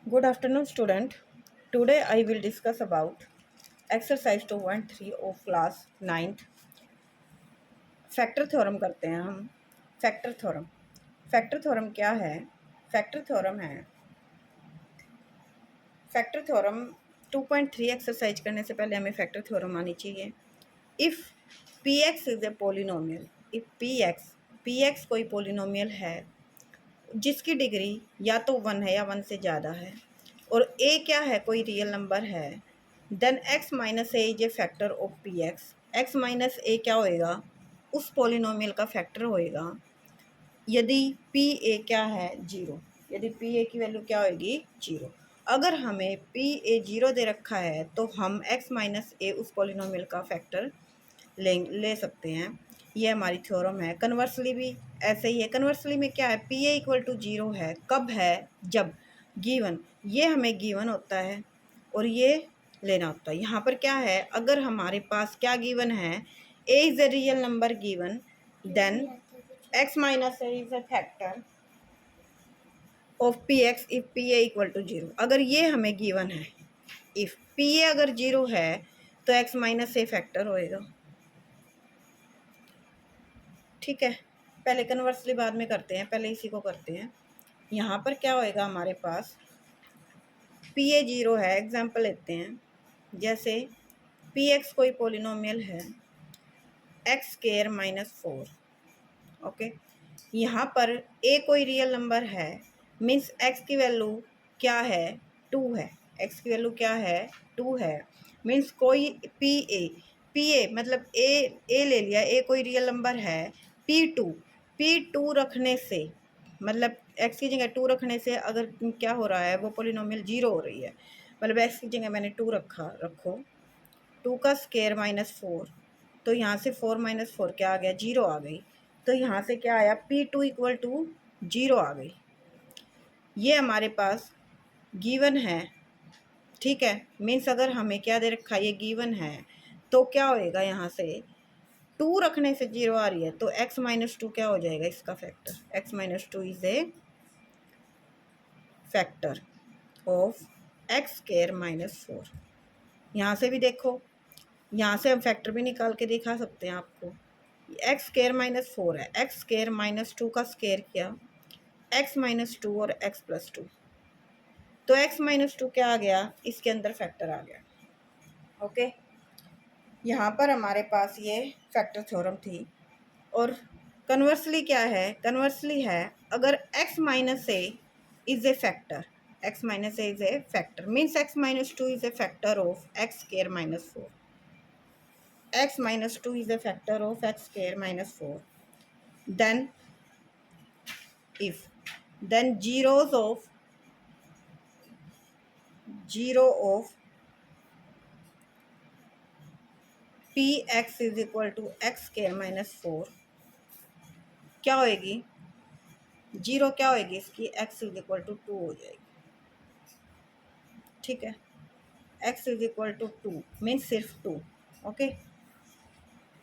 Good afternoon, student. Today I will discuss about exercise 2.3 of class 9th. Factor theorem करते हैं हम। Factor theorem क्या है? Factor theorem है फैक्टर थ्योरम 2.3 एक्सरसाइज करने से पहले हमें फैक्टर थ्योरम आनी चाहिए। If P x is a polynomial, if P x कोई पोलिनोमियल है जिसकी डिग्री या तो 1 है या 1 से ज़्यादा है और ए क्या है, कोई रियल नंबर है, then x minus a is a factor of P x. X minus a क्या होएगा? उस पोलिनोमियल का फैक्टर होएगा यदि पी ए क्या है, जीरो। यदि पी ए की वैल्यू क्या होएगी, जीरो। अगर हमें पी ए जीरो दे रखा है तो हम एक्स माइनस ए उस पोलिनोमियल का फैक्टर ले सकते हैं। ये हमारी थ्योरम है। कन्वर्सली भी ऐसे ही है। कन्वर्सली में क्या है, P A equal to zero है, कब है, जब गिवन, ये हमें गिवन होता है और ये लेना होता है। यहाँ पर क्या है, अगर हमारे पास क्या गिवन है, A is a real number given, then x minus A is a factor of P x if P A equal to zero. अगर ये हमें गिवन है, इफ पी ए अगर जीरो है तो एक्स माइनस ए फैक्टर होएगा। ठीक है, पहले कन्वर्सली बाद में करते हैं, पहले इसी को करते हैं। यहाँ पर क्या होएगा, हमारे पास पी ए जीरो है, एग्जाम्पल लेते हैं। जैसे पी एक्स कोई पोलिनोमियल है एक्स स्क्वायर माइनस 4। ओके, यहाँ पर ए कोई रियल नंबर है, मीन्स एक्स की वैल्यू क्या है, 2 है। एक्स की वैल्यू क्या है, 2 है। मीन्स कोई पी ए मतलब ए ले लिया, ए कोई रियल नंबर है, पी टू रखने से, मतलब एक्स की जगह 2 रखने से अगर क्या हो रहा है, वो पोलिनोमियल जीरो हो रही है। मतलब एक्स की जगह मैंने 2 रखो, 2 का स्क्वायर माइनस 4, तो यहाँ से 4 माइनस 4 क्या आ गया, जीरो आ गई। तो यहाँ से क्या आया, p two equal to zero आ गई। ये हमारे पास गिवन है। ठीक है, मीन्स अगर हमें क्या दे रखा है, ये गिवन है, तो क्या होएगा, यहाँ से 2 रखने से जीरो आ रही है, तो x माइनस 2 क्या हो जाएगा, इसका factor. x minus 2 is a factor of x square minus 4। यहाँ से भी देखो, यहाँ से हम फैक्टर भी निकाल के दिखा सकते हैं आपको। एक्स स्क्वायर माइनस 4 है, एक्स स्क्वायर माइनस 2 का स्क्वायर किया, एक्स माइनस 2 और एक्स प्लस 2, तो एक्स माइनस 2 क्या आ गया, इसके अंदर फैक्टर आ गया। ओके, यहाँ पर हमारे पास ये फैक्टर थ्योरम थी। और कन्वर्सली क्या है, कन्वर्सली है अगर x minus a is a factor, x minus a is a factor, means x minus 2 is a factor of x square minus 4। x minus 2 is a factor of x square minus 4. Then if then zero of px is equal to x square minus 4 क्या होएगी, zero क्या होएगी इसकी, x is equal to 2 हो जाएगी। ठीक है, x is equal to 2 means सिर्फ 2। ओके,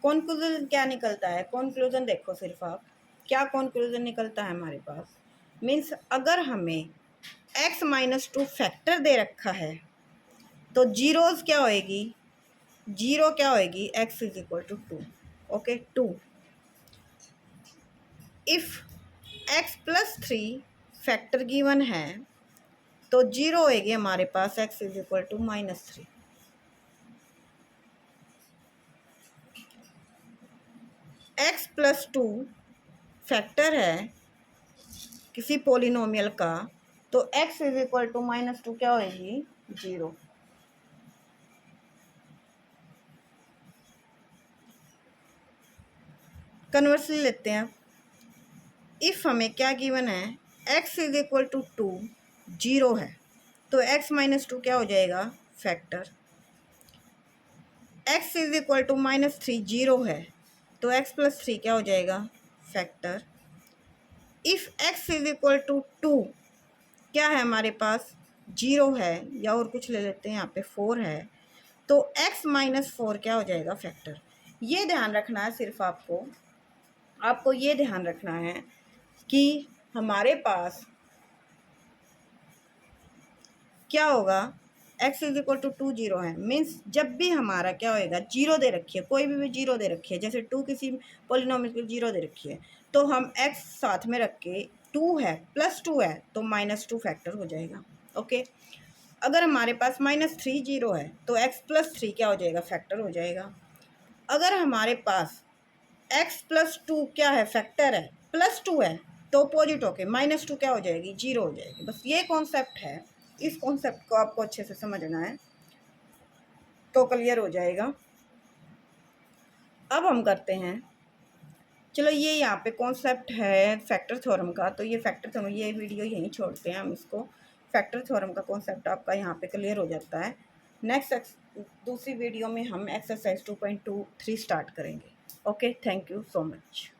कॉन्क्लूजन क्या निकलता है, कॉन्क्लूजन देखो सिर्फ आप, क्या कॉन्क्लूजन निकलता है हमारे पास, मीन्स अगर हमें x माइनस 2 फैक्टर दे रखा है तो जीरोज क्या होएगी, जीरो क्या होएगी, x is equal to 2। Okay, 2 if x plus 3 factor given है तो जीरो होएगी हमारे पास x is equal to minus 3। x plus 2 factor है किसी पोलिनोमियल का, तो x is equal to minus 2 क्या होएगी, जीरो। कन्वर्सली लेते हैं, इफ हमें क्या गिवन है, x is equal to 2 zero है, तो x माइनस 2 क्या हो जाएगा, factor. x is equal to minus 3 zero है, तो x प्लस 3 क्या हो जाएगा, factor. If x is equal to 2 क्या है हमारे पास, जीरो है, या और कुछ ले लेते हैं, यहाँ पे 4 है, तो x माइनस 4 क्या हो जाएगा, फैक्टर। ये ध्यान रखना है सिर्फ आपको ये ध्यान रखना है कि हमारे पास क्या होगा, x is equal to 2 zero है, मीन्स जब भी हमारा क्या होएगा, जीरो दे रखी है, कोई भी जीरो दे रखी है, जैसे 2 किसी पोलिनोमियल की जीरो दे रखी है, तो हम x साथ में रख के 2 है प्लस 2 है तो -2 फैक्टर हो जाएगा। ओके, अगर हमारे पास -3 जीरो है तो x प्लस 3 क्या हो जाएगा, फैक्टर हो जाएगा। अगर हमारे पास x प्लस 2 क्या है, फैक्टर है, प्लस 2 है, तो अपोजिट होके -2 क्या हो जाएगी, जीरो हो जाएगी। बस ये कॉन्सेप्ट है, इस कॉन्सेप्ट को आपको अच्छे से समझना है तो क्लियर हो जाएगा। अब हम करते हैं, चलो ये यहाँ पे कॉन्सेप्ट है फैक्टर थ्योरम का, तो ये फैक्टर थ्योरम, ये वीडियो यहीं छोड़ते हैं हम इसको। फैक्टर थ्योरम का कॉन्सेप्ट आपका यहाँ पे क्लियर हो जाता है। नेक्स्ट दूसरी वीडियो में हम एक्सरसाइज 2.23 स्टार्ट करेंगे। Okay, thank you so much.